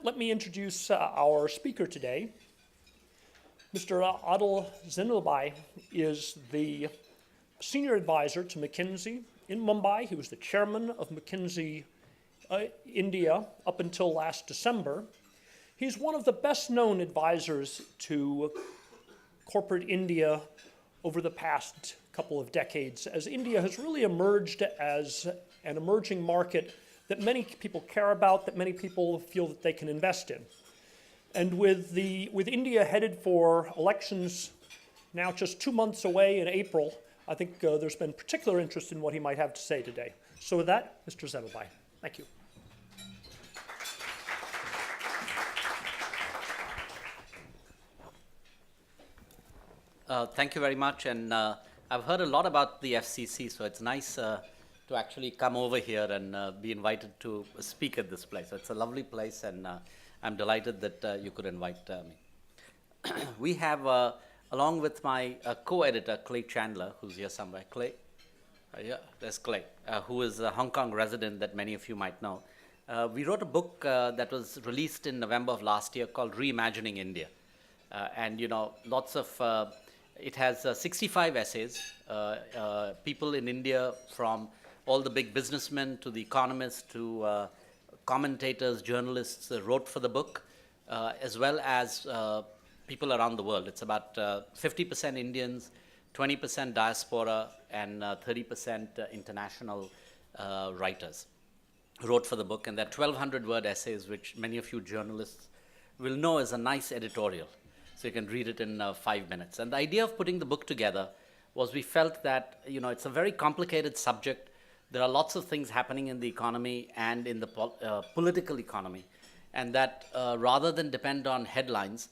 let me introduce our speaker today. Mr. Adil Zainulbhai is the senior advisor to McKinsey in Mumbai. He was the chairman of McKinsey India up until last December. He's one of the best known advisors to corporate India over the past couple of decades, as India has really emerged as an emerging market that many people care about, that many people feel that they can invest in. And with India headed for elections now just 2 months away in April, I think there's been particular interest in what he might have to say today. So with that, Mr. Zainulbhai, thank you. Thank you very much, and I've heard a lot about the FCC, so it's nice to actually come over here and be invited to speak at this place. It's a lovely place, and I'm delighted that you could invite me. We have, along with my co-editor, Clay Chandler, who's here somewhere. Clay? Yeah, there's Clay, who is a Hong Kong resident that many of you might know. We wrote a book that was released in November of last year called Reimagining India. And, you know, lots of... it has 65 essays. People in India, from all the big businessmen to the economists to commentators, journalists, wrote for the book, as well as people around the world. It's about 50% Indians, 20% diaspora, and 30% international writers wrote for the book. And they're 1,200-word essays, which many of you journalists will know is a nice editorial. So you can read it in 5 minutes. And the idea of putting the book together was we felt that, you know, it's a very complicated subject. There are lots of things happening in the economy and in the political economy. And that rather than depend on headlines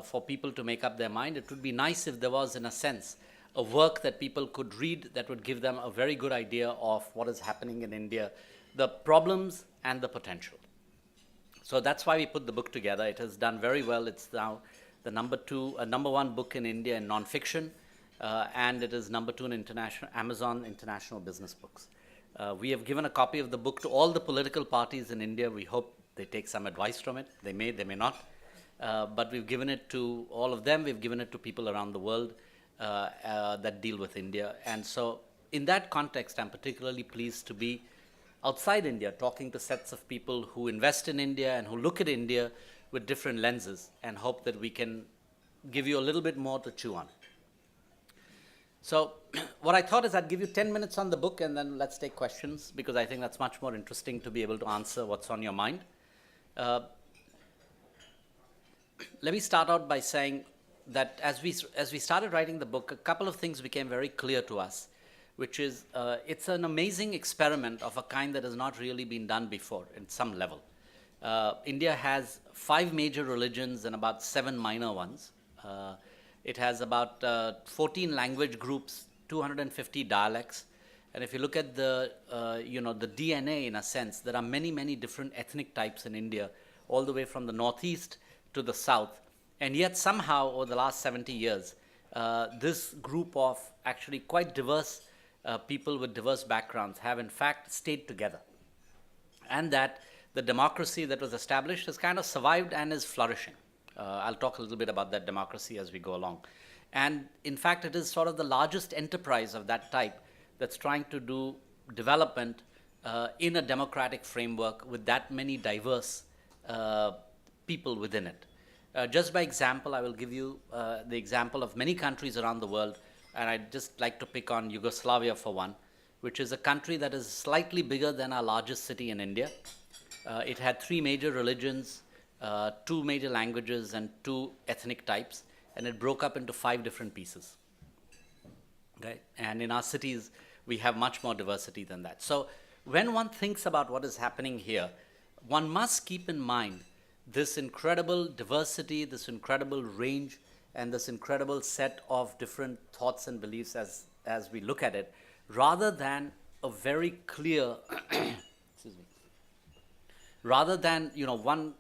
for people to make up their mind, it would be nice if there was, in a sense, a work that people could read that would give them a very good idea of what is happening in India, the problems and the potential. So that's why we put the book together. It has done very well. It's now the number one book in India in non-fiction, and it is number 2 in Amazon International Business Books. We have given a copy of the book to all the political parties in India. We hope they take some advice from it. They may not. But we've given it to all of them. We've given it to people around the world that deal with India. And so in that context, I'm particularly pleased to be outside India, talking to sets of people who invest in India and who look at India with different lenses, and hope that we can give you a little bit more to chew on. So what I thought is I'd give you 10 minutes on the book, and then let's take questions, because I think that's much more interesting to be able to answer what's on your mind. Let me start out by saying that as we started writing the book, a couple of things became very clear to us, which is it's an amazing experiment of a kind that has not really been done before in some level. India has 5 major religions and about 7 minor ones. It has about 14 language groups, 250 dialects. And if you look at the DNA, in a sense, there are many, many different ethnic types in India, all the way from the northeast to the south. And yet somehow, over the last 70 years, this group of actually quite diverse people with diverse backgrounds have in fact stayed together. And that the democracy that was established has kind of survived and is flourishing. I'll talk a little bit about that democracy as we go along. And in fact, it is sort of the largest enterprise of that type that's trying to do development in a democratic framework with that many diverse people within it. Just by example, I will give you the example of many countries around the world, and I'd just like to pick on Yugoslavia for one, which is a country that is slightly bigger than our largest city in India. It had 3 major religions, 2 major languages, and 2 ethnic types, and it broke up into 5 different pieces. Okay? And in our cities, we have much more diversity than that. So when one thinks about what is happening here, one must keep in mind this incredible diversity, this incredible range, and this incredible set of different thoughts and beliefs as we look at it, rather than a very clear excuse me, rather than one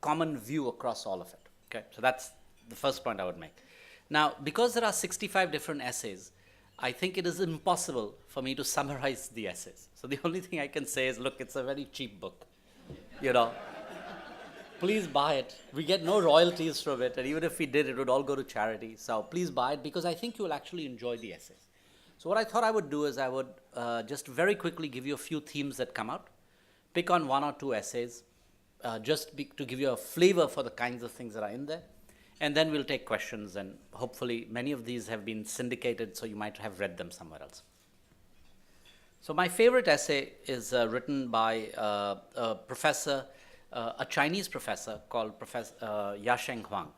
common view across all of it. Okay, so that's the first point I would make. Now, because there are 65 different essays, I think it is impossible for me to summarize the essays. So the only thing I can say is, look, it's a very cheap book. Please buy it. We get no royalties from it, and even if we did, it would all go to charity. So please buy it because I think you will actually enjoy the essays. So what I thought I would do is I would just very quickly give you a few themes that come out, pick on one or two essays, to give you a flavor for the kinds of things that are in there, and then we'll take questions, and hopefully many of these have been syndicated, so you might have read them somewhere else. So my favorite essay is written by a Chinese professor called Professor Yasheng Huang,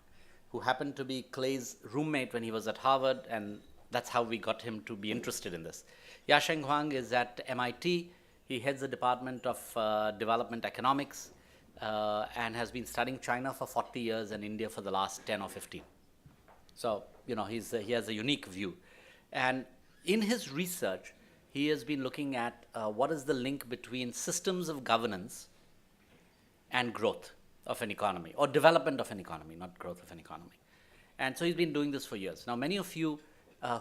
who happened to be Clay's roommate when he was at Harvard, and that's how we got him to be interested in this. Yasheng Huang is at MIT. He heads the Department of Development Economics and has been studying China for 40 years and India for the last 10 or 15. So, he has a unique view. And in his research, he has been looking at what is the link between systems of governance and growth of an economy, or development of an economy, not growth of an economy. And so he's been doing this for years. Now, many of you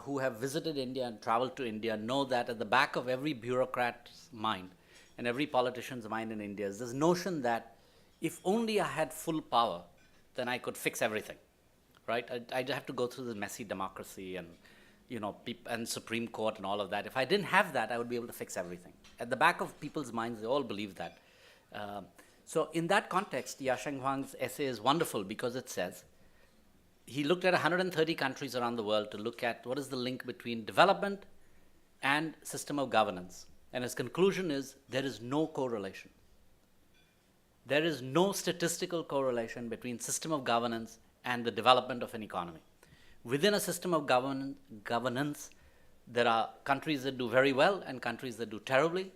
who have visited India and traveled to India know that at the back of every bureaucrat's mind and every politician's mind in India is this notion that if only I had full power, then I could fix everything, right? I'd have to go through this messy democracy and and Supreme Court and all of that. If I didn't have that, I would be able to fix everything. At the back of people's minds, they all believe that. So in that context, Yasheng Huang's essay is wonderful because it says, he looked at 130 countries around the world to look at what is the link between development and system of governance. And his conclusion is there is no correlation. There is no statistical correlation between system of governance and the development of an economy. Within a system of governance, there are countries that do very well and countries that do terribly.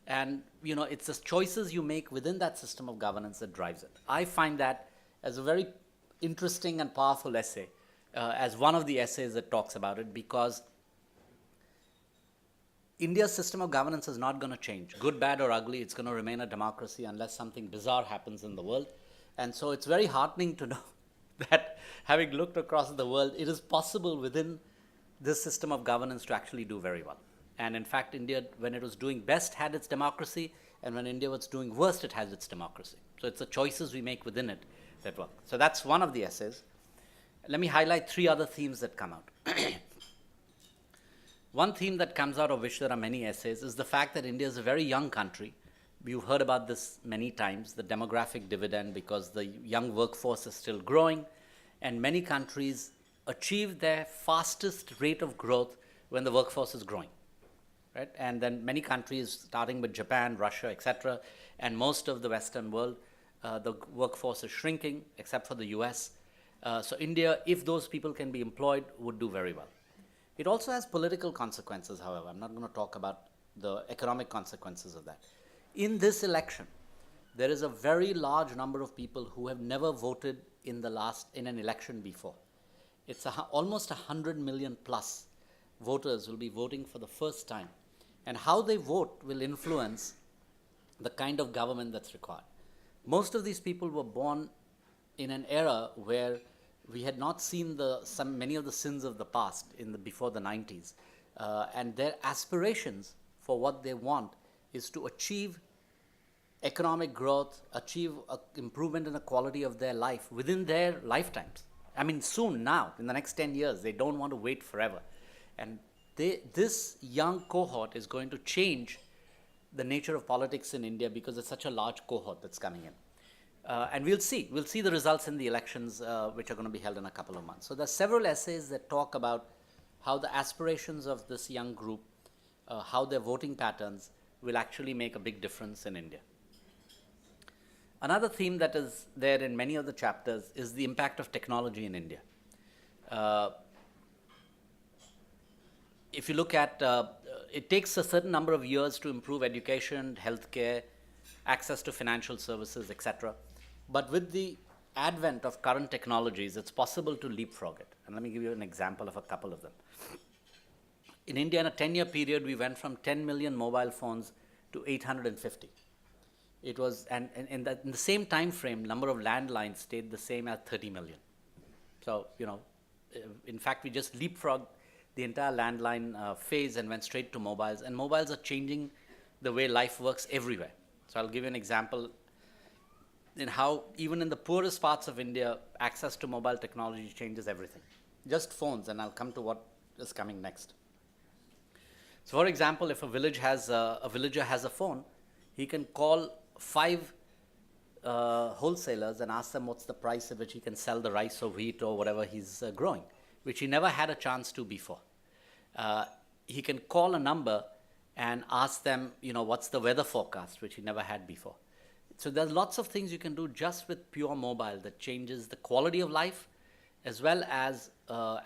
And it's the choices you make within that system of governance that drives it. I find that as a very interesting and powerful essay, as one of the essays that talks about it, because India's system of governance is not going to change. Good, bad, or ugly, it's going to remain a democracy unless something bizarre happens in the world. And so it's very heartening to know that, having looked across the world, it is possible within this system of governance to actually do very well. And in fact, India, when it was doing best, had its democracy, and when India was doing worst, it has its democracy. So it's the choices we make within it that work. So that's one of the essays. Let me highlight three other themes that come out. One theme that comes out, of which there are many essays, is the fact that India is a very young country. You've heard about this many times, the demographic dividend, because the young workforce is still growing, and many countries achieve their fastest rate of growth when the workforce is growing. Right? And then many countries, starting with Japan, Russia, etc., and most of the Western world, the workforce is shrinking, except for the US. So India, if those people can be employed, would do very well. It also has political consequences, however. I'm not going to talk about the economic consequences of that. In this election, there is a very large number of people who have never voted in an election before. It's almost 100 million plus voters will be voting for the first time. And how they vote will influence the kind of government that's required. Most of these people were born in an era where we had not seen many of the sins of the past before the 90s. And their aspirations for what they want is to achieve economic growth, achieve improvement in the quality of their life within their lifetimes. I mean, soon, now, in the next 10 years, they don't want to wait forever. And this young cohort is going to change the nature of politics in India because it's such a large cohort that's coming in. And we'll see the results in the elections, which are going to be held in a couple of months. So there's several essays that talk about how the aspirations of this young group, how their voting patterns will actually make a big difference in India. Another theme that is there in many of the chapters is the impact of technology in India. If you look at, it takes a certain number of years to improve education, healthcare, access to financial services, etc. But with the advent of current technologies, it's possible to leapfrog it. And let me give you an example of a couple of them. In India, in a 10-year period, we went from 10 million mobile phones to 850. It was, and in the same time frame, number of landlines stayed the same as 30 million. So, in fact, we just leapfrogged the entire landline phase and went straight to mobiles. And mobiles are changing the way life works everywhere. So I'll give you an example. in how even in the poorest parts of India, access to mobile technology changes everything. Just phones, and I'll come to what is coming next. So, for example, if a villager has a phone, he can call 5 wholesalers and ask them what's the price at which he can sell the rice or wheat or whatever he's growing, which he never had a chance to before. He can call a number and ask them, what's the weather forecast, which he never had before. So there's lots of things you can do just with pure mobile that changes the quality of life as well as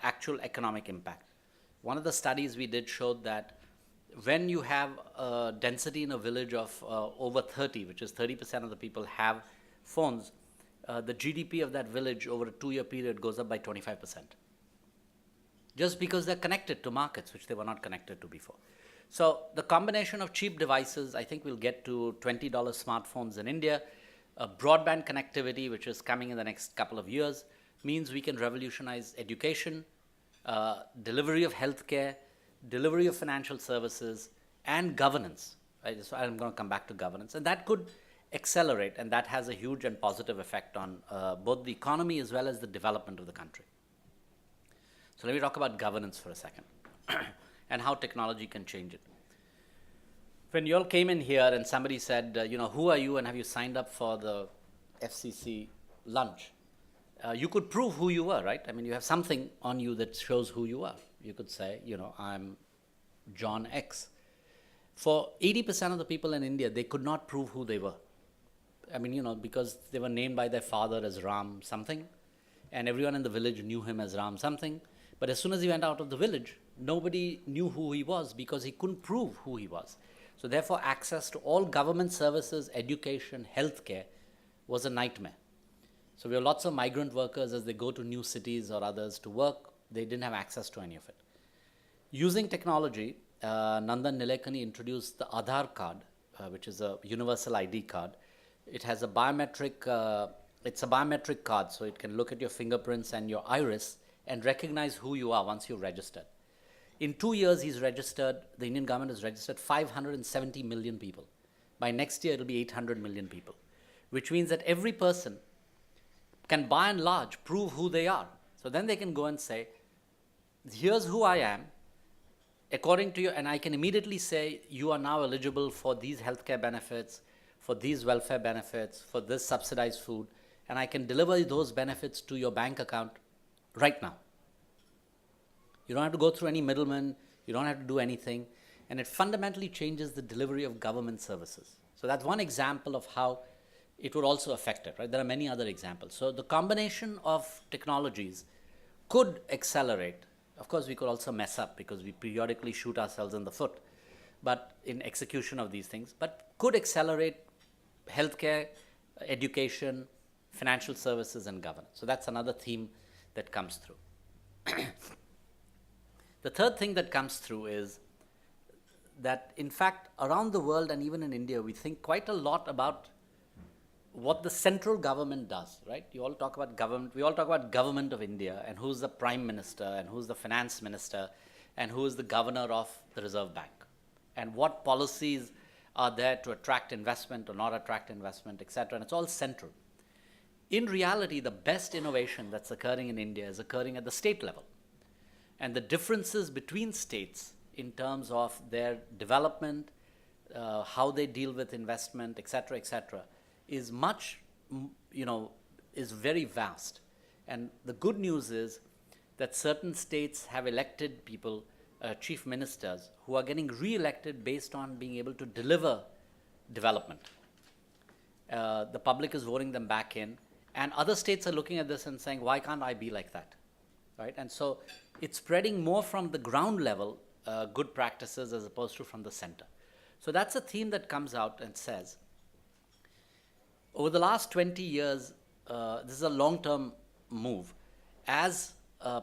actual economic impact. One of the studies we did showed that when you have a density in a village of over 30, which is 30% of the people have phones, the GDP of that village over a 2-year period goes up by 25%. Just because they're connected to markets which they were not connected to before. So the combination of cheap devices, I think we'll get to $20 smartphones in India, broadband connectivity, which is coming in the next couple of years, means we can revolutionize education, delivery of healthcare, delivery of financial services, and governance. Right? So I'm going to come back to governance. And that could accelerate, and that has a huge and positive effect on both the economy as well as the development of the country. So let me talk about governance for a second and how technology can change it. When you all came in here and somebody said, who are you and have you signed up for the FCC lunch? You could prove who you were, right? I mean, you have something on you that shows who you are. You could say, I'm John X. For 80% of the people in India, they could not prove who they were. I mean, because they were named by their father as Ram something, and everyone in the village knew him as Ram something. But as soon as he went out of the village, nobody knew who he was because he couldn't prove who he was. So therefore, access to all government services, education, healthcare was a nightmare. So we have lots of migrant workers as they go to new cities or others to work. They didn't have access to any of it. Using technology, Nandan Nilekani introduced the Aadhaar card, which is a universal ID card. It has a biometric, it's a biometric card, so it can look at your fingerprints and your iris and recognize who you are once you've registered. In 2 years, the Indian government has registered 570 million people. By next year, it will be 800 million people, which means that every person can by and large prove who they are. So then they can go and say, here's who I am, according to you, and I can immediately say, you are now eligible for these healthcare benefits, for these welfare benefits, for this subsidized food, and I can deliver those benefits to your bank account right now. You don't have to go through any middleman, you don't have to do anything, and it fundamentally changes the delivery of government services. So that's one example of how it would also affect it, right? There are many other examples. So the combination of technologies could accelerate. Of course, we could also mess up because we periodically shoot ourselves in the foot, but in execution of these things, but could accelerate healthcare, education, financial services, and governance. So that's another theme that comes through. The third thing that comes through is that, in fact, around the world and even in India, we think quite a lot about what the central government does, right? You all talk about government, we all talk about government of India and who's the prime minister and who's the finance minister and who is the governor of the Reserve Bank and what policies are there to attract investment or not attract investment, etc. And it's all central. In reality, the best innovation that's occurring in India is occurring at the state level. And the differences between states in terms of their development, how they deal with investment, etc., is much, is very vast. And the good news is that certain states have elected people, chief ministers, who are getting re-elected based on being able to deliver development. The public is voting them back in, and other states are looking at this and saying, why can't I be like that? Right? And so it's spreading more from the ground level, good practices, as opposed to from the center. So that's a theme that comes out and says, over the last 20 years, this is a long-term move. As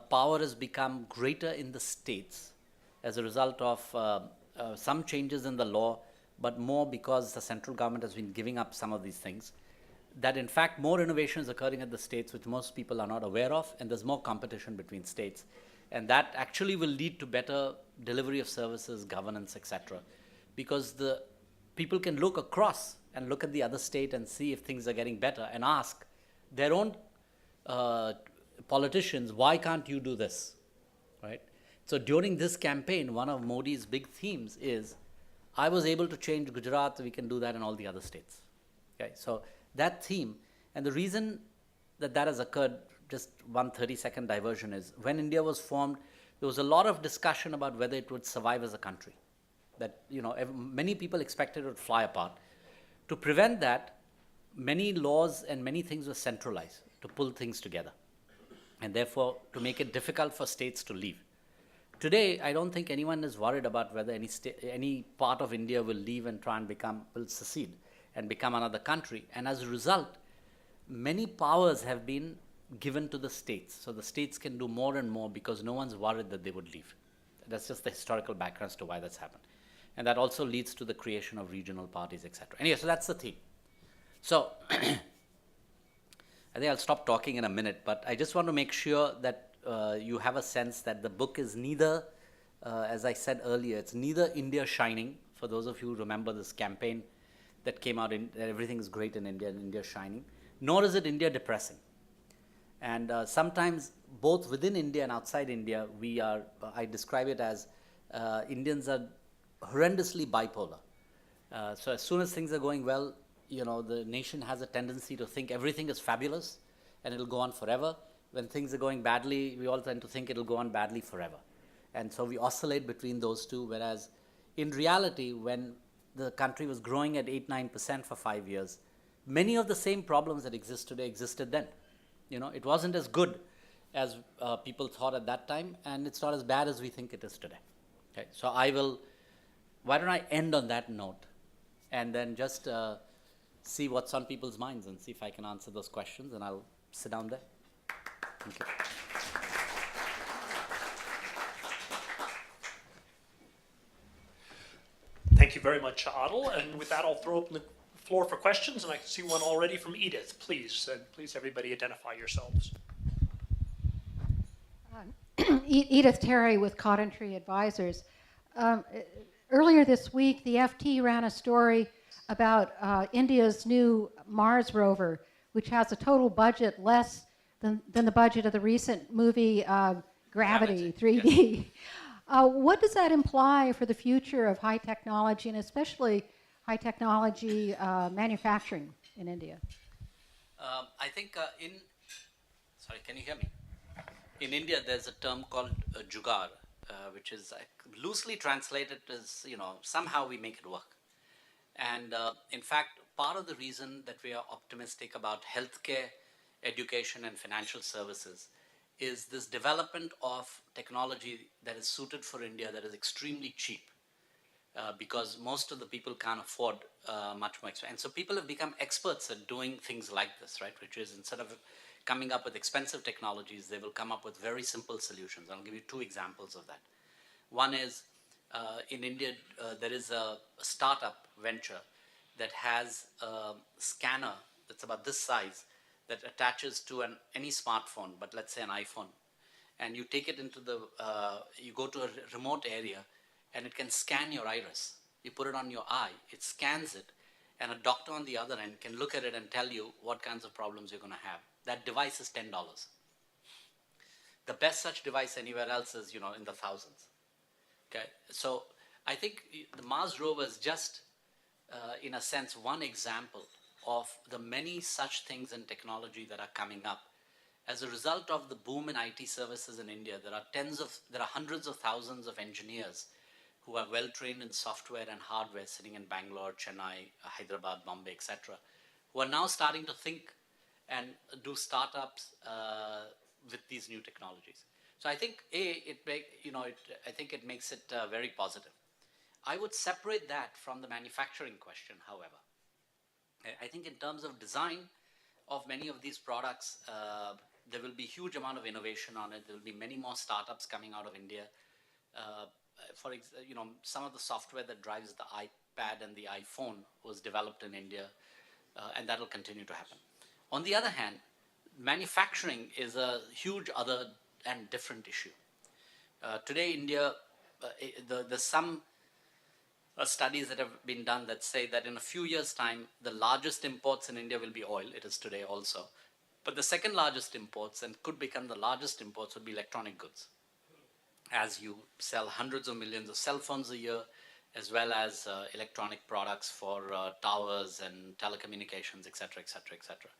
power has become greater in the states as a result of some changes in the law, but more because the central government has been giving up some of these things, that in fact more innovation is occurring at the states which most people are not aware of, and there's more competition between states. And that actually will lead to better delivery of services, governance, etc. Because the people can look across and look at the other state and see if things are getting better and ask their own uh, politicians, why can't you do this, right? So during this campaign, one of Modi's big themes is, I was able to change Gujarat, we can do that in all the other states. Okay, so that theme, and the reason that that has occurred, just 1 30-second diversion, is when India was formed, there was a lot of discussion about whether it would survive as a country. That, many people expected it would fly apart. To prevent that, many laws and many things were centralized to pull things together, and therefore to make it difficult for states to leave. Today, I don't think anyone is worried about whether any part of India will leave and try and will secede and become another country. And as a result, many powers have been given to the states. So the states can do more and more because no one's worried that they would leave. That's just the historical background as to why that's happened. And that also leads to the creation of regional parties, etc. Anyway, so that's the theme. So I think I'll stop talking in a minute, but I just want to make sure that you have a sense that the book is neither, as I said earlier, it's neither India shining, for those of you who remember this campaign that came out, that everything is great in India and India shining, nor is it India depressing. And sometimes both within India and outside India, I describe it as Indians are horrendously bipolar. So as soon as things are going well, the nation has a tendency to think everything is fabulous and it'll go on forever. When things are going badly, we all tend to think it'll go on badly forever. And so we oscillate between those two, whereas in reality, when the country was growing at 8-9% for 5 years, many of the same problems that exist today existed then. It wasn't as good as people thought at that time, and it's not as bad as we think it is today. Okay, so why don't I end on that note, and then just see what's on people's minds and see if I can answer those questions, and I'll sit down there. Thank you. Thank you very much, Adil. And with that, I'll throw open the floor for questions, and I can see one already from Edith. Please, and please everybody identify yourselves. Edith Terry with Cotton Tree Advisors. Earlier this week, the FT ran a story about India's new Mars rover, which has a total budget less than the budget of the recent movie Gravity 3D. Yes. What does that imply for the future of high technology, and especially high technology manufacturing in India? I think sorry, can you hear me? In India, there's a term called jugaad, which is loosely translated as, somehow we make it work. And in fact, part of the reason that we are optimistic about healthcare, education, and financial services is this development of technology that is suited for India, that is extremely cheap, because most of the people can't afford much more expensive. And so people have become experts at doing things like this, right? Which is, instead of coming up with expensive technologies, they will come up with very simple solutions. I'll give you 2 examples of that. One is, in India, there is a startup venture that has a scanner that's about this size that attaches to any smartphone, but let's say an iPhone. And you take it into you go to a remote area, and it can scan your iris. You put it on your eye, it scans it, and a doctor on the other end can look at it and tell you what kinds of problems you're going to have. That device is $10. The best such device anywhere else is, in the thousands. Okay, so I think the Mars rover is just, in a sense, one example of the many such things in technology that are coming up. As a result of the boom in IT services in India, there are hundreds of thousands of engineers who are well trained in software and hardware sitting in Bangalore, Chennai, Hyderabad, Bombay, etc., who are now starting to think and do startups with these new technologies. So I think I think it makes it very positive. I would separate that from the manufacturing question, however. I think in terms of design of many of these products, there will be a huge amount of innovation on it. There will be many more startups coming out of India. Some of the software that drives the iPad and the iPhone was developed in India, and that will continue to happen. On the other hand, manufacturing is a huge other and different issue. Today, India, there's some studies that have been done that say that in a few years' time, the largest imports in India will be oil. It is today also. But the second largest imports, and could become the largest imports, would be electronic goods. As you sell hundreds of millions of cell phones a year, as well as electronic products for towers and telecommunications, etc., etc., etc.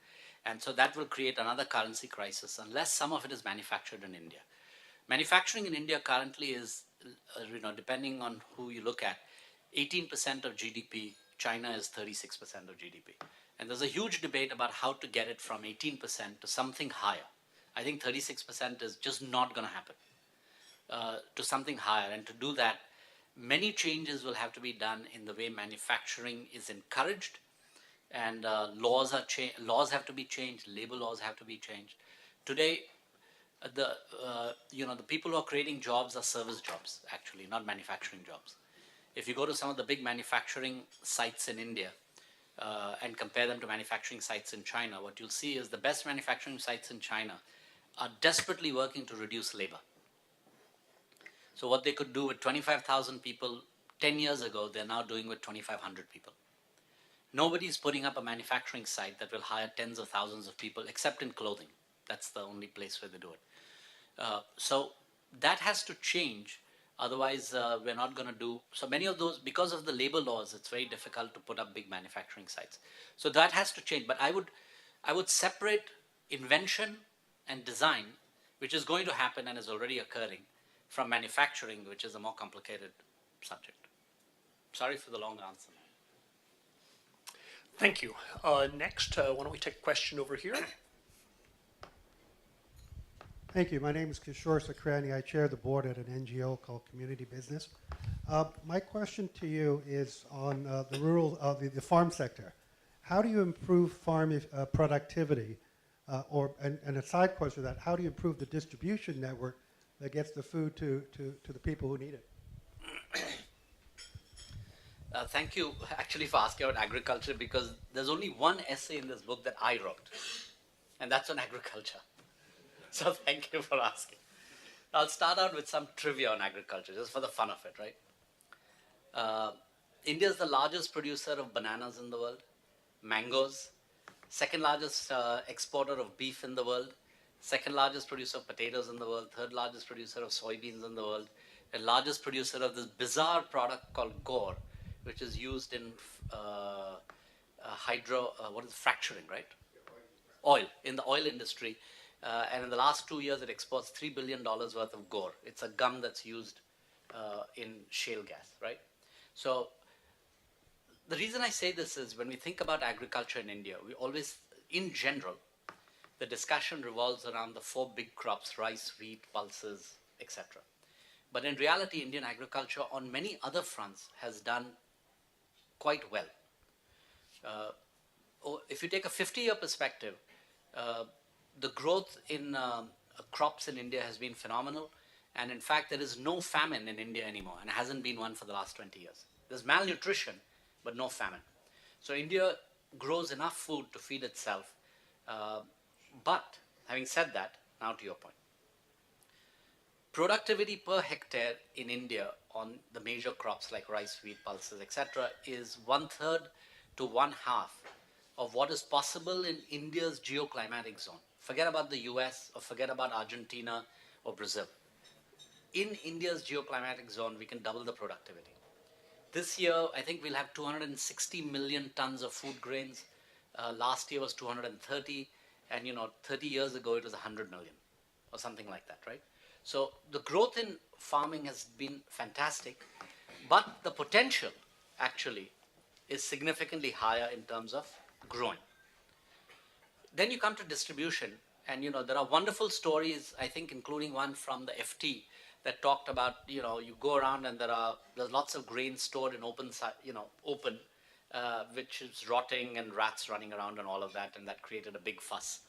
And so that will create another currency crisis unless some of it is manufactured in India. Manufacturing in India currently is, depending on who you look at, 18% of GDP. China is 36% of GDP. And there's a huge debate about how to get it from 18% to something higher. I think 36% is just not going to happen. To something higher. And to do that, many changes will have to be done in the way manufacturing is encouraged, and laws have to be changed, labor laws have to be changed. Today, the people who are creating jobs are service jobs, actually, not manufacturing jobs. If you go to some of the big manufacturing sites in India and compare them to manufacturing sites in China, what you'll see is the best manufacturing sites in China are desperately working to reduce labor. So what they could do with 25,000 people 10 years ago, they're now doing with 2,500 people. Nobody's putting up a manufacturing site that will hire tens of thousands of people except in clothing. That's the only place where they do it. So that has to change. Otherwise, we're not going to do. So many of those, because of the labor laws, it's very difficult to put up big manufacturing sites. So that has to change. But I would separate invention and design, which is going to happen and is already occurring, from manufacturing, which is a more complicated subject. Sorry for the long answer. Thank you. Next, why don't we take a question over here? Thank you. My name is Kishore Sakrani. I chair the board at an NGO called Community Business. My question to you is on the farm sector. How do you improve farm productivity? And a side question to that, how do you improve the distribution network that gets the food to the people who need it? Thank you actually for asking about agriculture, because there's only one essay in this book that I wrote, and that's on agriculture. So thank you for asking. I'll start out with some trivia on agriculture, just for the fun of it, right? India is the largest producer of bananas in the world, mangoes, second largest exporter of beef in the world, second largest producer of potatoes in the world, third largest producer of soybeans in the world, and largest producer of this bizarre product called gore, which is used in fracturing, right? Oil, in the oil industry. And in the last 2 years, it exports $3 billion worth of gore. It's a gum that's used in shale gas, right? So the reason I say this is when we think about agriculture in India, we always, in general, the discussion revolves around the 4 big crops: rice, wheat, pulses, etc. But in reality, Indian agriculture on many other fronts has done quite well. If you take a 50-year perspective, the growth in crops in India has been phenomenal. And in fact, there is no famine in India anymore, and hasn't been one for the last 20 years. There's malnutrition, but no famine. So India grows enough food to feed itself. But having said that, now to your point. Productivity per hectare in India on the major crops like rice, wheat, pulses, etc. is 1/3 to 1/2 of what is possible in India's geoclimatic zone. Forget about the US or forget about Argentina or Brazil. In India's geoclimatic zone, we can double the productivity. This year, I think we'll have 260 million tons of food grains. Last year was 230, and 30 years ago it was 100 million or something like that, right? So the growth in farming has been fantastic, but the potential actually is significantly higher in terms of growing. Then you come to distribution, and there are wonderful stories, I think, including one from the FT that talked about, you go around and there's lots of grain stored in open, which is rotting and rats running around and all of that, and that created a big fuss.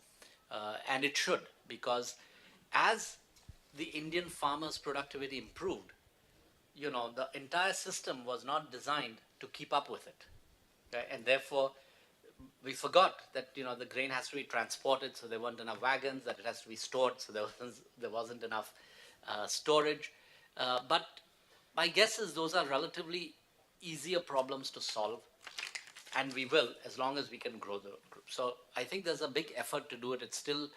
And it should, because as the Indian farmers' productivity improved, the entire system was not designed to keep up with it. Okay? And therefore, we forgot that the grain has to be transported, so there weren't enough wagons, that it has to be stored, so there wasn't enough storage. But my guess is those are relatively easier problems to solve, and we will, as long as we can grow the group. So I think there's a big effort to do it. It's still,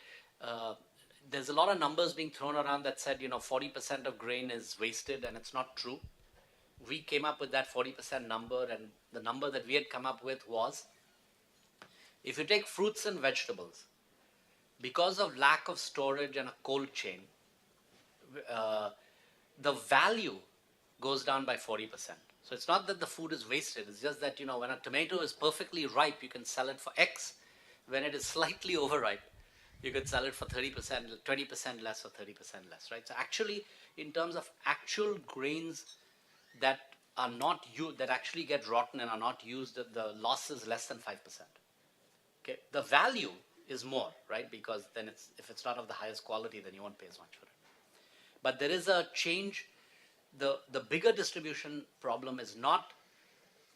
there's a lot of numbers being thrown around that said, 40% of grain is wasted, and it's not true. We came up with that 40% number, and the number that we had come up with was, if you take fruits and vegetables, because of lack of storage and a cold chain, the value goes down by 40%. So it's not that the food is wasted. It's just that, when a tomato is perfectly ripe, you can sell it for X. When it is slightly overripe, you could sell it for 30%, 20% less or 30% less, right? So actually, in terms of actual grains that are not used, that actually get rotten and are not used, the loss is less than 5%. Okay, the value is more, right? Because then if it's not of the highest quality, then you won't pay as much for it. But there is a change. The bigger distribution problem is not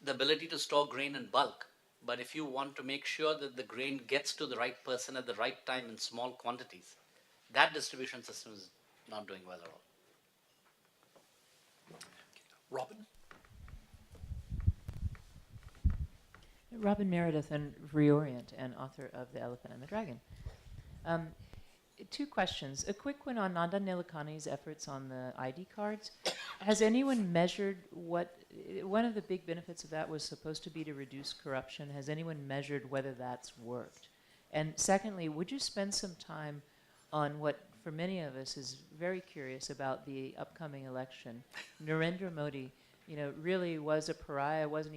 the ability to store grain in bulk, but if you want to make sure that the grain gets to the right person at the right time in small quantities, that distribution system is not doing well at all. Robin? Robin Meredith and Reorient, and author of The Elephant and the Dragon. Two questions. A quick one on Nandan Nilekani's efforts on the ID cards. Has anyone measured what, one of the big benefits of that was supposed to be to reduce corruption. Has anyone measured whether that's worked? And secondly, would you spend some time on what, for many of us, is very curious about the upcoming election? Narendra Modi, really was a pariah, wasn't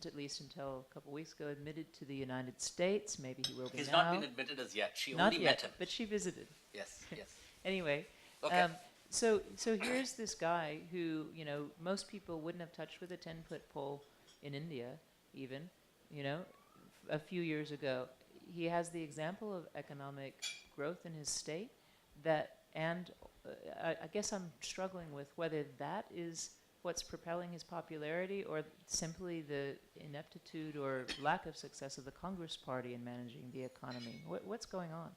at least until a couple weeks ago admitted to the United States. Maybe he will be He's now. not been admitted as yet. She Not only yet, met him. but she visited. Yes, yes. Anyway, Okay. so here's this guy who, most people wouldn't have touched with a 10-foot pole in India, even, a few years ago. He has the example of economic growth in his state and I guess I'm struggling with whether that is what's propelling his popularity, or simply the ineptitude or lack of success of the Congress Party in managing the economy. What's going on?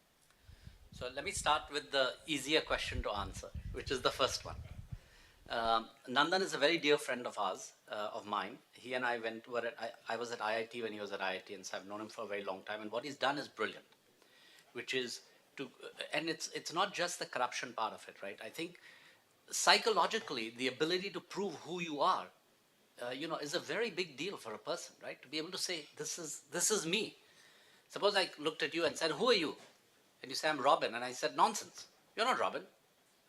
So let me start with the easier question to answer, which is the first one. Nandan is a very dear friend of ours, of mine. He and I I was at IIT when he was at IIT, and so I've known him for a very long time. And what he's done is brilliant, which is and it's not just the corruption part of it, right? I think psychologically, the ability to prove who you are, is a very big deal for a person, right? To be able to say, this is me. Suppose I looked at you and said, who are you? And you say, I'm Robin. And I said, nonsense. You're not Robin.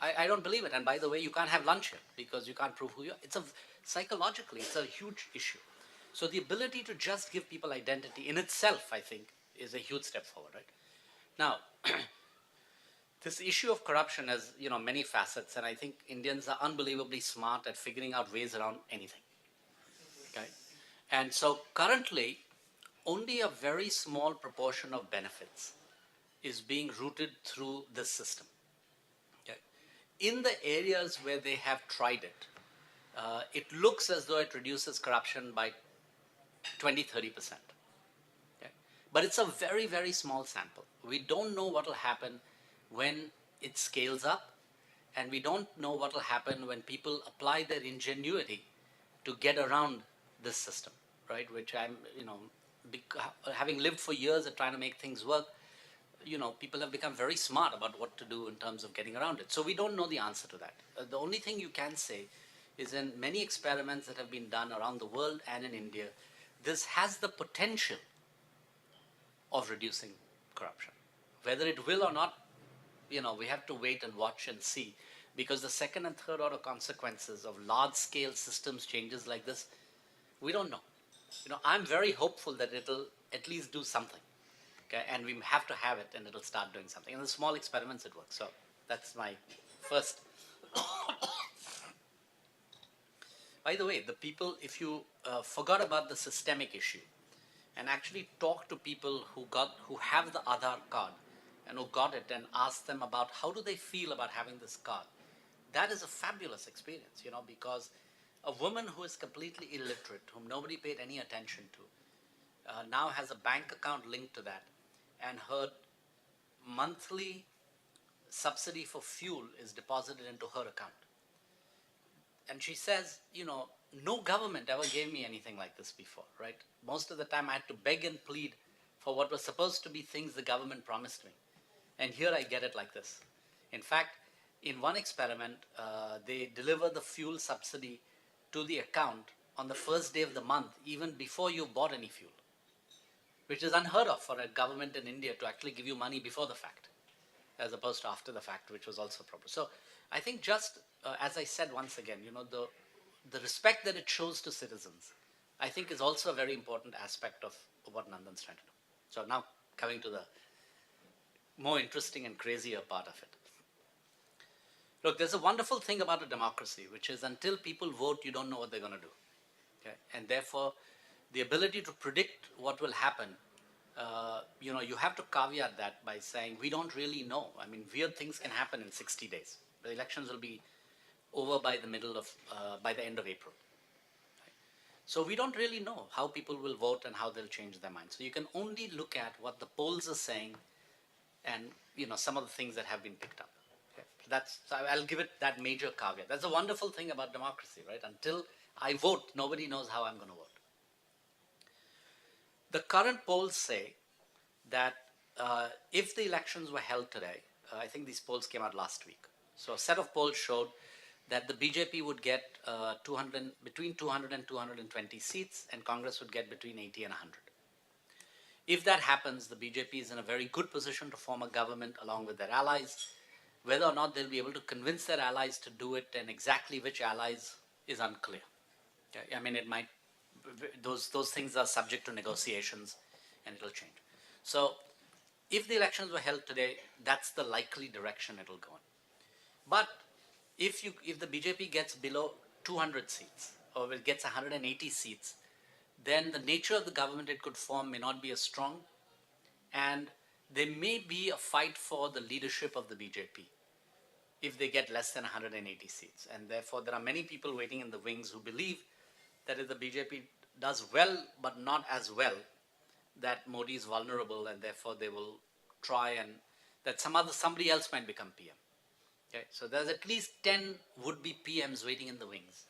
I don't believe it. And by the way, you can't have lunch here because you can't prove who you are. Psychologically, it's a huge issue. So the ability to just give people identity in itself, I think, is a huge step forward, right? Now, this issue of corruption has, many facets, and I think Indians are unbelievably smart at figuring out ways around anything. Okay? And so currently, only a very small proportion of benefits is being routed through this system. Okay? In the areas where they have tried it, it looks as though it reduces corruption by 20, 30%. Okay? But it's a very, very small sample. We don't know what will happen when it scales up, and we don't know what will happen when people apply their ingenuity to get around this system, right? Which I'm, having lived for years at trying to make things work, people have become very smart about what to do in terms of getting around it. So we don't know the answer to that. The only thing you can say is, in many experiments that have been done around the world and in India, this has the potential of reducing corruption. Whether it will or not, we have to wait and watch and see, because the second and third order consequences of large-scale systems changes like this, we don't know. I'm very hopeful that it'll at least do something, okay? And we have to have it, and it'll start doing something. And the small experiments, it works. So that's my first. By the way, the people, if you forgot about the systemic issue, and actually talk to people who have the Aadhaar card, and who got it, and asked them about how do they feel about having this card. That is a fabulous experience, because a woman who is completely illiterate, whom nobody paid any attention to, now has a bank account linked to that, and her monthly subsidy for fuel is deposited into her account. And she says, no government ever gave me anything like this before, right? Most of the time I had to beg and plead for what was supposed to be things the government promised me. And here I get it like this. In fact, in one experiment, they deliver the fuel subsidy to the account on the first day of the month, even before you bought any fuel, which is unheard of for a government in India to actually give you money before the fact, as opposed to after the fact, which was also proper. So I think just, as I said once again, the respect that it shows to citizens, I think is also a very important aspect of what Nandan's trying to do. So now coming to the more interesting and crazier part of it. Look, there's a wonderful thing about a democracy, which is until people vote, you don't know what they're going to do. Okay? And therefore, the ability to predict what will happen, you have to caveat that by saying we don't really know. I mean, weird things can happen in 60 days. The elections will be over by the end of April. Right? So we don't really know how people will vote and how they'll change their minds. So you can only look at what the polls are saying and some of the things that have been picked up. Okay? So I'll give it that major caveat. That's a wonderful thing about democracy, right? Until I vote, nobody knows how I'm going to vote. The current polls say that if the elections were held today, I think these polls came out last week. So a set of polls showed that the BJP would get between 200 and 220 seats, and Congress would get between 80 and 100. If that happens, the BJP is in a very good position to form a government along with their allies. Whether or not they'll be able to convince their allies to do it and exactly which allies is unclear. Okay? I mean, those things are subject to negotiations and it'll change. So if the elections were held today, that's the likely direction it'll go in. But if the BJP gets below 200 seats or it gets 180 seats, then the nature of the government it could form may not be as strong, and there may be a fight for the leadership of the BJP if they get less than 180 seats. And therefore, there are many people waiting in the wings who believe that if the BJP does well but not as well, that Modi is vulnerable, and therefore they will try and that somebody else might become PM. Okay, so there's at least 10 would-be PMs waiting in the wings.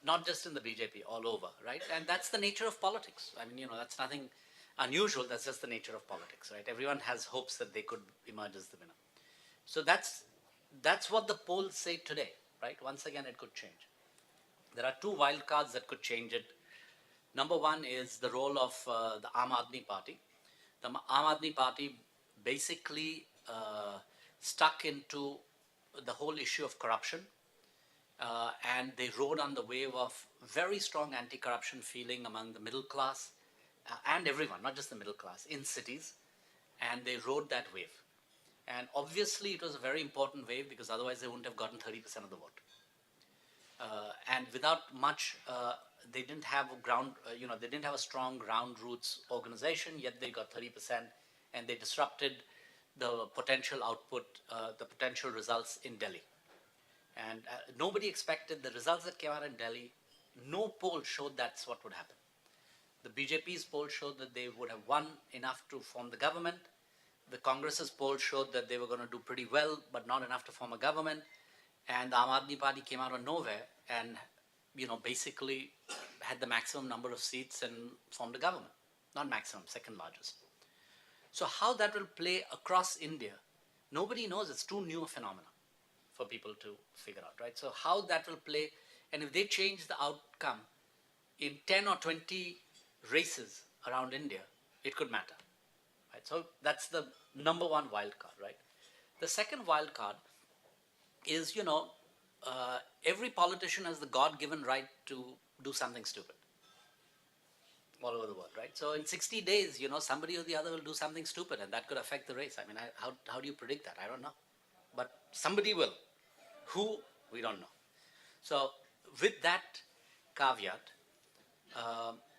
Not just in the BJP, all over, right? And that's the nature of politics. I mean, that's nothing unusual. That's just the nature of politics, right? Everyone has hopes that they could emerge as the winner. So that's what the polls say today, right? Once again, it could change. There are two wild cards that could change it. Number one is the role of the Aam Aadmi Party. The Aam Aadmi Party basically stuck into the whole issue of corruption. And they rode on the wave of very strong anti-corruption feeling among the middle class and everyone, not just the middle class, in cities. And they rode that wave. And obviously it was a very important wave because otherwise they wouldn't have gotten 30% of the vote. And without much, they didn't have they didn't have a strong ground roots organization, yet they got 30%, and they disrupted the potential output, the potential results in Delhi. And nobody expected the results that came out in Delhi. No poll showed that's what would happen. The BJP's poll showed that they would have won enough to form the government. The Congress's poll showed that they were going to do pretty well, but not enough to form a government. And the Aam Aadmi Party came out of nowhere and, basically had the maximum number of seats and formed a government. Not maximum, second largest. So how that will play across India, nobody knows. It's too new a phenomenon for people to figure out, right? So how that will play, and if they change the outcome in 10 or 20 races around India, it could matter, right? So that's the number one wild card, right? The second wild card is, every politician has the God-given right to do something stupid all over the world, right? So in 60 days, somebody or the other will do something stupid, and that could affect the race. I mean, how do you predict that? I don't know. But somebody will. Who? We don't know. So with that caveat,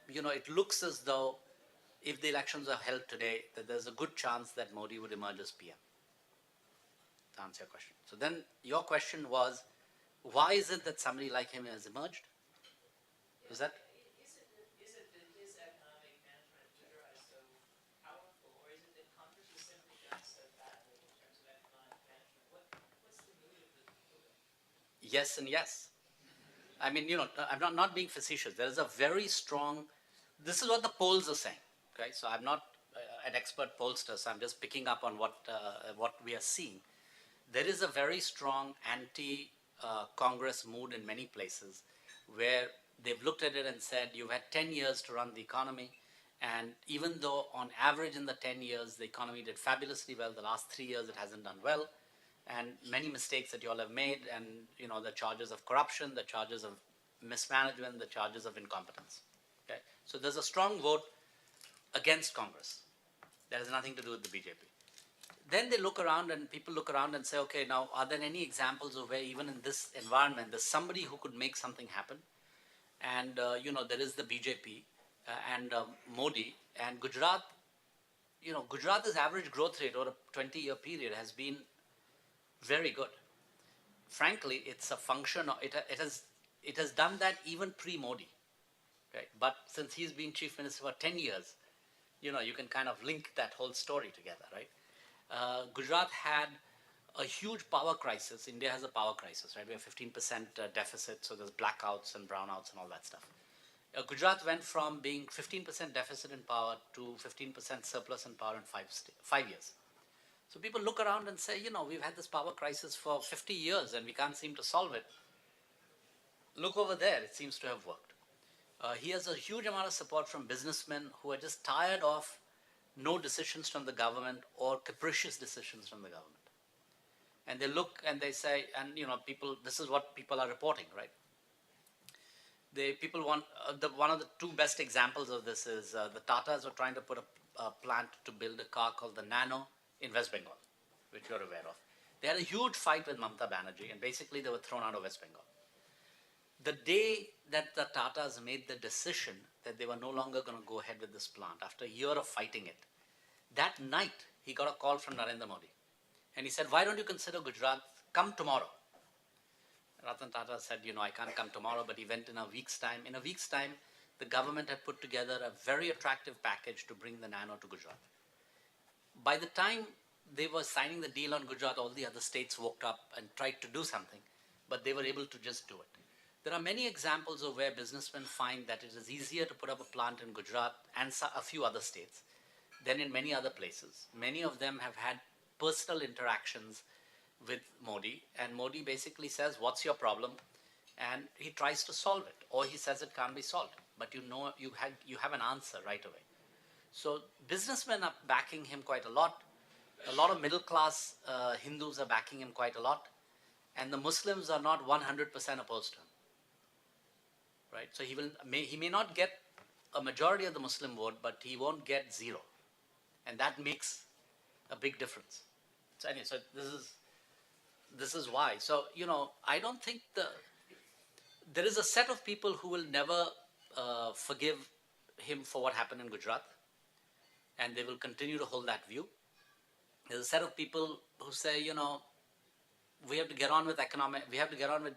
it looks as though if the elections are held today, that there's a good chance that Modi would emerge as PM. To answer your question. So then your question was, why is it that somebody like him has emerged? Is that? Is it that his economic management in your eyes so powerful, or is it that Congress has simply done so badly in terms of economic management? What's the mood of the movement? Yes and yes. I mean, I'm not being facetious. There is a very strong, this is what the polls are saying, okay? So I'm not an expert pollster, so I'm just picking up on what we are seeing. There is a very strong anti-Congress mood in many places where they've looked at it and said, you've had 10 years to run the economy, and even though on average in the 10 years, the economy did fabulously well, the last 3 years it hasn't done well, and many mistakes that you all have made, and the charges of corruption, the charges of mismanagement, the charges of incompetence. Okay, so there's a strong vote against Congress. That has nothing to do with the BJP. Then they look around, and people look around and say, okay, now are there any examples of where even in this environment there's somebody who could make something happen? And there is the BJP and Modi and Gujarat. Gujarat's average growth rate over a 20-year period has been very good. Frankly, it's a function of it has done that even pre-Modi. Okay? But since he's been chief minister for 10 years, you can kind of link that whole story together, right? Gujarat had a huge power crisis. India has a power crisis, right? We have 15% deficit, so there's blackouts and brownouts and all that stuff. Gujarat went from being 15% deficit in power to 15% surplus in power in 5 years. So people look around and say, we've had this power crisis for 50 years and we can't seem to solve it. Look over there, it seems to have worked. He has a huge amount of support from businessmen who are just tired of no decisions from the government or capricious decisions from the government. And they look and they say, and people, this is what people are reporting, right? People want, one of the two best examples of this is the Tatas are trying to put a plant to build a car called the Nano in West Bengal, which you're aware of. They had a huge fight with Mamata Banerjee, and basically they were thrown out of West Bengal. The day that the Tatas made the decision that they were no longer going to go ahead with this plant, after a year of fighting it, that night he got a call from Narendra Modi. And he said, why don't you consider Gujarat? Come tomorrow. Ratan Tata said, I can't come tomorrow, but he went in a week's time. In a week's time, the government had put together a very attractive package to bring the Nano to Gujarat. By the time they were signing the deal on Gujarat, all the other states woke up and tried to do something, but they were able to just do it. There are many examples of where businessmen find that it is easier to put up a plant in Gujarat and a few other states than in many other places. Many of them have had personal interactions with Modi, and Modi basically says, what's your problem? And he tries to solve it, or he says it can't be solved, but you have an answer right away. So businessmen are backing him quite a lot. A lot of middle-class Hindus are backing him quite a lot, and the Muslims are not 100% opposed to him. Right? So he may not get a majority of the Muslim vote, but he won't get zero, and that makes a big difference. So anyway, so this is why. So I don't think there is a set of people who will never forgive him for what happened in Gujarat, and they will continue to hold that view. There's a set of people who say, we have to get on with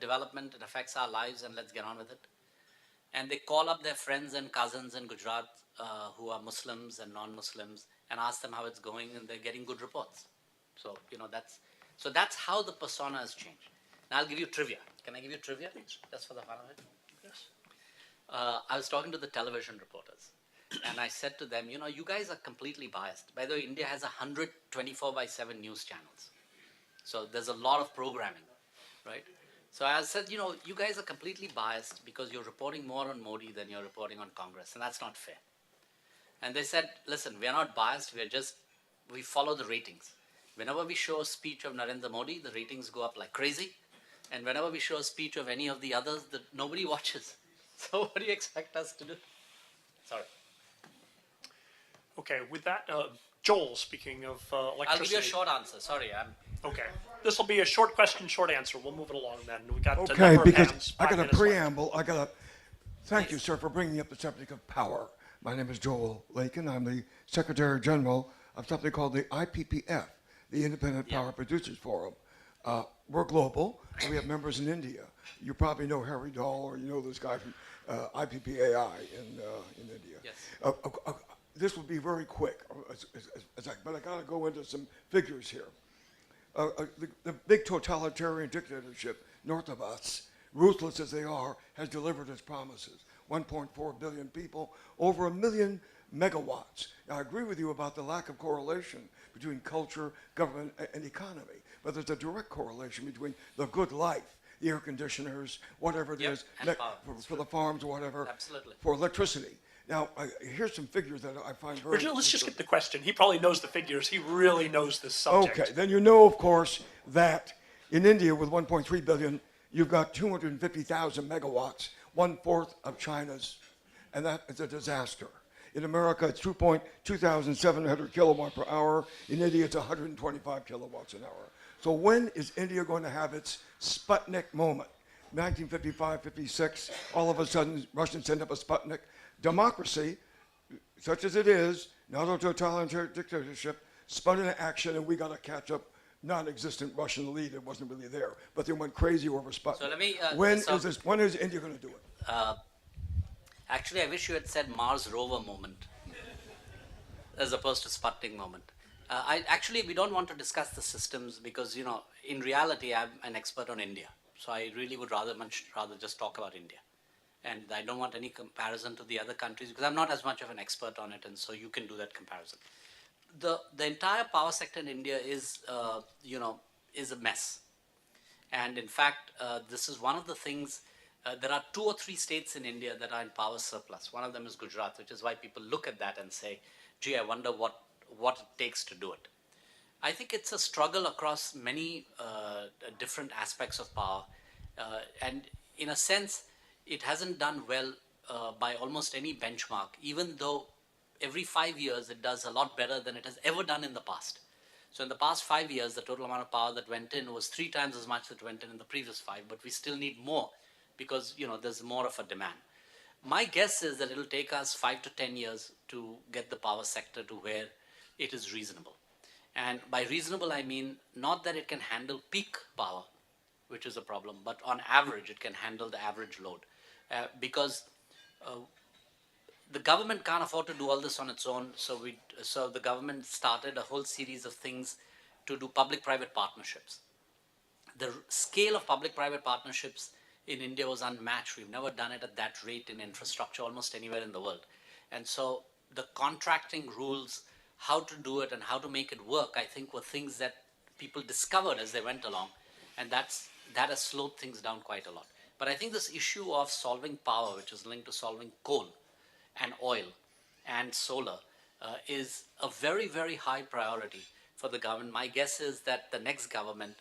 development, it affects our lives, and let's get on with it. And they call up their friends and cousins in Gujarat who are Muslims and non-Muslims and ask them how it's going, and they're getting good reports. So, that's how the persona has changed. Now I'll give you trivia. Can I give you trivia? Please. Just for the fun of it? Yes. I was talking to the television reporters, and I said to them, you guys are completely biased. By the way, India has 100 24/7 news channels. So there's a lot of programming, right? So I said, you guys are completely biased because you're reporting more on Modi than you're reporting on Congress, and that's not fair. And they said, listen, we are not biased, we follow the ratings. Whenever we show a speech of Narendra Modi, the ratings go up like crazy. And whenever we show a speech of any of the others, nobody watches. So what do you expect us to do? Sorry. Okay, with that, Joel, speaking of electricity. I'll give you a short answer. Sorry, Okay. This will be a short question, short answer. We'll move it along then. We got a Okay, number of because hands, I 5 got a minutes left. preamble. Thank you, sir, for bringing up the subject of power. My name is Joel Lakin. I'm the Secretary General of something called the IPPF, the Independent Power Producers Forum. We're global. And we have members in India. You probably know Harry Dahl, or you know this guy from IPPAI in India. Yes. This will be very quick, but I got to go into some figures here. The big totalitarian dictatorship north of us ruthless as they are, has delivered its promises. 1.4 billion people, over 1 million megawatts. Now, I agree with you about the lack of correlation between culture, government, and economy, but there's a direct correlation between the good life, the air conditioners, whatever it Yep, is, and power. for the farms or whatever, Absolutely. for electricity. Now, here's some figures that I find very Let's just skip the question. He probably knows the figures. He really knows this subject. Okay, then you know, of course, that in India with 1.3 billion, you've got 250,000 megawatts, 1/4 of China's, and that is a disaster. In America, it's 2,700 kilowatt per hour. In India, it's 125 kilowatts an hour. So when is India going to have its Sputnik moment? 1955, 56, all of a sudden, Russians send up a Sputnik. Democracy, such as it is, not a totalitarian dictatorship, spun into action, and we got to catch up. Non-existent Russian lead, it wasn't really there, but they went crazy over Sputnik. So let me, when so- is India going to do it? Actually, I wish you had said Mars rover moment as opposed to Sputnik moment. We don't want to discuss the systems because, you know, in reality, I'm an expert on India. So I really would much rather just talk about India. And I don't want any comparison to the other countries because I'm not as much of an expert on it, and so you can do that comparison. The entire power sector in India is a mess. And in fact, this is one of the things, there are 2 or 3 states in India that are in power surplus. One of them is Gujarat, which is why people look at that and say, gee, I wonder what it takes to do it. I think it's a struggle across many different aspects of power. And in a sense, it hasn't done well by almost any benchmark, even though every 5 years it does a lot better than it has ever done in the past. So in the past 5 years, the total amount of power that went in was 3 times as much that went in the previous 5, but we still need more because, you know, there's more of a demand. My guess is that it'll take us 5 to 10 years to get the power sector to where it is reasonable. And by reasonable, I mean not that it can handle peak power, which is a problem, but on average, it can handle the average load. Because the government can't afford to do all this on its own, so the government started a whole series of things to do public-private partnerships. The scale of public-private partnerships in India was unmatched. We've never done it at that rate in infrastructure almost anywhere in the world. And so the contracting rules, how to do it and how to make it work, I think were things that people discovered as they went along. And that has slowed things down quite a lot. But I think this issue of solving power, which is linked to solving coal and oil and solar, is a very, very high priority for the government. My guess is that the next government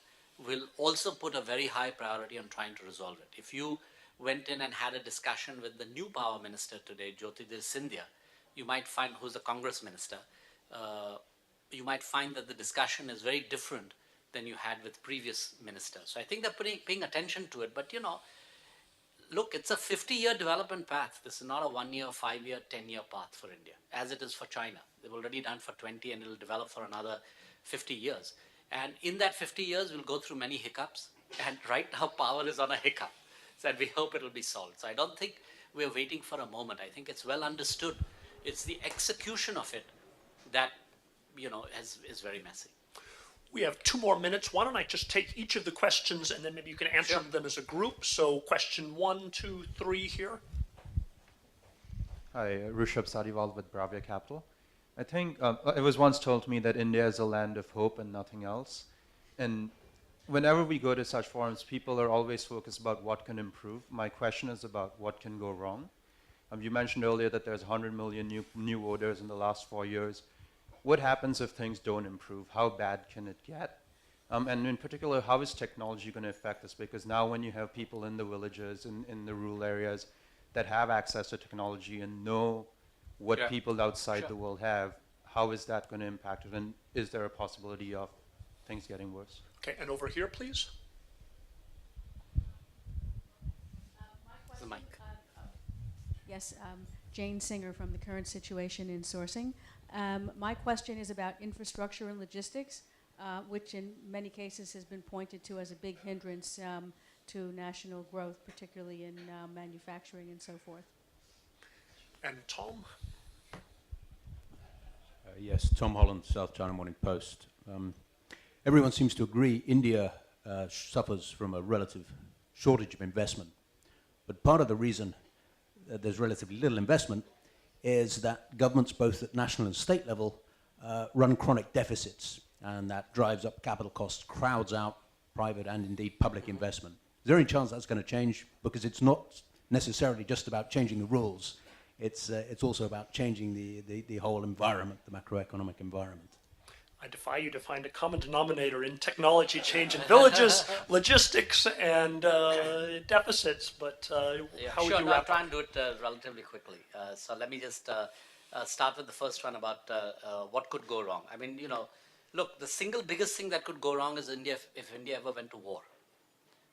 will also put a very high priority on trying to resolve it. If you went in and had a discussion with the new power minister today, Jyotirmoy Scindia, you might find, who's the Congress minister, you might find that the discussion is very different than you had with previous ministers. So I think they're paying attention to it. But, you know, look, it's a 50-year development path. This is not a 1-year, 5-year, 10-year path for India, as it is for China. They've already done for 20 and it'll develop for another 50 years. And in that 50 years, we'll go through many hiccups. And right now, power is on a hiccup. So we hope it'll be solved. So I don't think we're waiting for a moment. I think it's well understood. It's the execution of it that, you know, is very messy. We have 2 more minutes. Why don't I just take each of the questions and then maybe you can answer them as a group. So question 1, 2, 3 here. Hi, Rishabh Sadiwal with Bravia Capital. I think it was once told to me that India is a land of hope and nothing else. And whenever we go to such forums, people are always focused about what can improve. My question is about what can go wrong. You mentioned earlier that there's 100 million new voters in the last 4 years. What happens if things don't improve? How bad can it get? And in particular, how is technology going to affect this? Because now when you have people in the villages, in the rural areas that have access to technology and know what people outside the world have, how is that going to impact it? And is there a possibility of things getting worse? Okay, and over here, please. The mic. Yes, Jane Singer from the Current Situation in Sourcing. My question is about infrastructure and logistics, which in many cases has been pointed to as a big hindrance to national growth, particularly in manufacturing and so forth. And Tom? Yes, Tom Holland, South China Morning Post. Everyone seems to agree India suffers from a relative shortage of investment. But part of the reason that there's relatively little investment is that governments, both at national and state level, run chronic deficits, and that drives up capital costs, crowds out private and indeed public investment. Is there any chance that's going to change? Because it's not necessarily just about changing the rules. It's also about changing the whole environment, the macroeconomic environment. I defy you to find a common denominator in technology change in villages, logistics, and deficits, but how would you I'll wrap try up? and do it relatively quickly. So let me just start with the first one about what could go wrong. I mean, look, the single biggest thing that could go wrong is India if India ever went to war.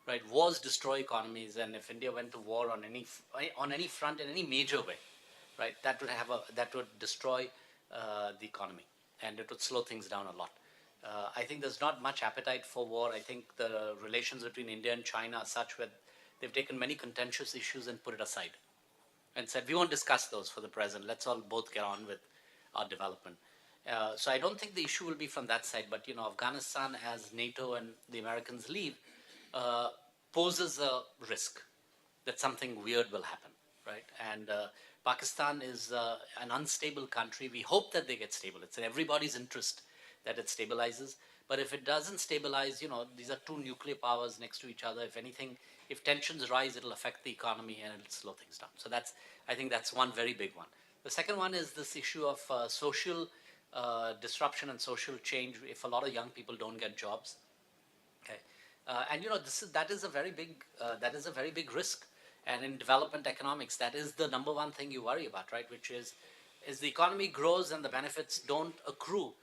Right, wars destroy economies, and if India went to war on any front in any major way, right, that would destroy the economy, and it would slow things down a lot. I think there's not much appetite for war. I think the relations between India and China are such that they've taken many contentious issues and put it aside, and said we won't discuss those for the present. Let's all both get on with our development. So I don't think the issue will be from that side. But Afghanistan, as NATO and the Americans leave, poses a risk that something weird will happen, right? And Pakistan is an unstable country. We hope that they get stable. It's in everybody's interest that it stabilizes. But if it doesn't stabilize, these are two nuclear powers next to each other. If anything, if tensions rise, it'll affect the economy and it'll slow things down. So I think that's one very big one. The second one is this issue of social disruption and social change. If a lot of young people don't get jobs, okay. And that is a very big risk. And in development economics, that is the number one thing you worry about, right? Which is the economy grows and the benefits don't accrue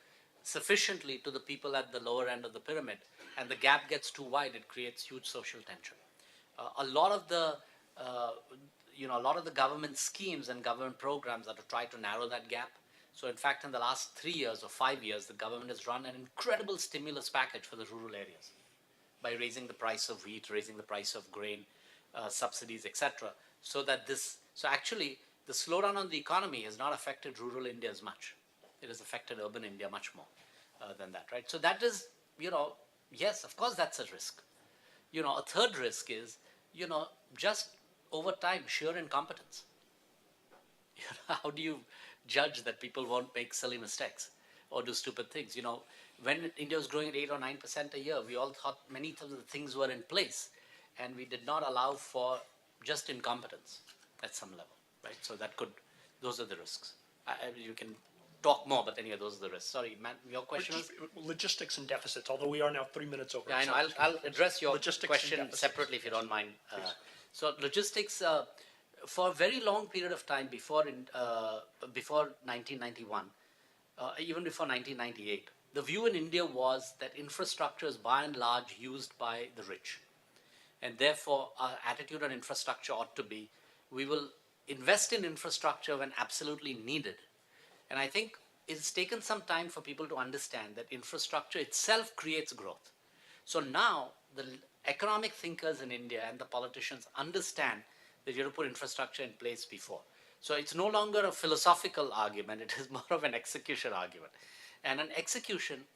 sufficiently to the people at the lower end of the pyramid, and the gap gets too wide, it creates huge social tension. A lot of the government schemes and government programs are to try to narrow that gap. So in fact, in the last 3 years or 5 years, the government has run an incredible stimulus package for the rural areas by raising the price of wheat, raising the price of grain, subsidies, etc. So actually, the slowdown on the economy has not affected rural India as much. It has affected urban India much more than that, right? So that is, yes, of course that's a risk. A third risk is, just over time, sheer incompetence. How do you judge that people won't make silly mistakes or do stupid things? When India was growing at 8 or 9% a year, we all thought many of the things were in place, and we did not allow for just incompetence at some level, right? So those are the risks. You can talk more, but anyway, those are the risks. Sorry, Matt, your question was? Logistics and deficits, although we are now 3 minutes over. Yeah, I know. So I'll address your logistics question and deficits separately if you don't mind. So logistics, for a very long period of time before 1991, even before 1998, the view in India was that infrastructure is by and large used by the rich. And therefore, our attitude on infrastructure ought to be, we will invest in infrastructure when absolutely needed. And I think it's taken some time for people to understand that infrastructure itself creates growth. So now, the economic thinkers in India and the politicians understand that you have to put infrastructure in place before. So it's no longer a philosophical argument, it is more of an execution argument. And an execution,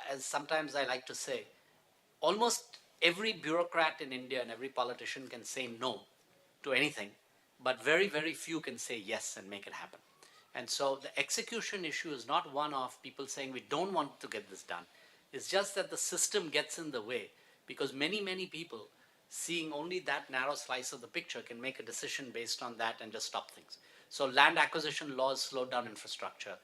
as sometimes I like to say, almost every bureaucrat in India and every politician can say no to anything, but very, very few can say yes and make it happen. And so the execution issue is not one of people saying we don't want to get this done. It's just that the system gets in the way because many, many people seeing only that narrow slice of the picture can make a decision based on that and just stop things. So land acquisition laws slowed down infrastructure.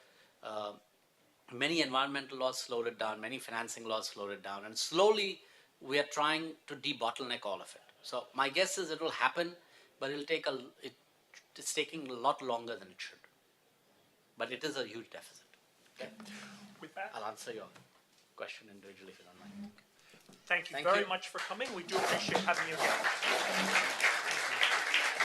Many environmental laws slowed it down. Many financing laws slowed it down. And slowly, we are trying to debottleneck all of it. So my guess is it will happen, but it's taking a lot longer than it should. But it is a huge deficit. Okay? with that, I'll answer your question individually if you don't mind. thank you Thank very you. much for coming. We do appreciate having you again.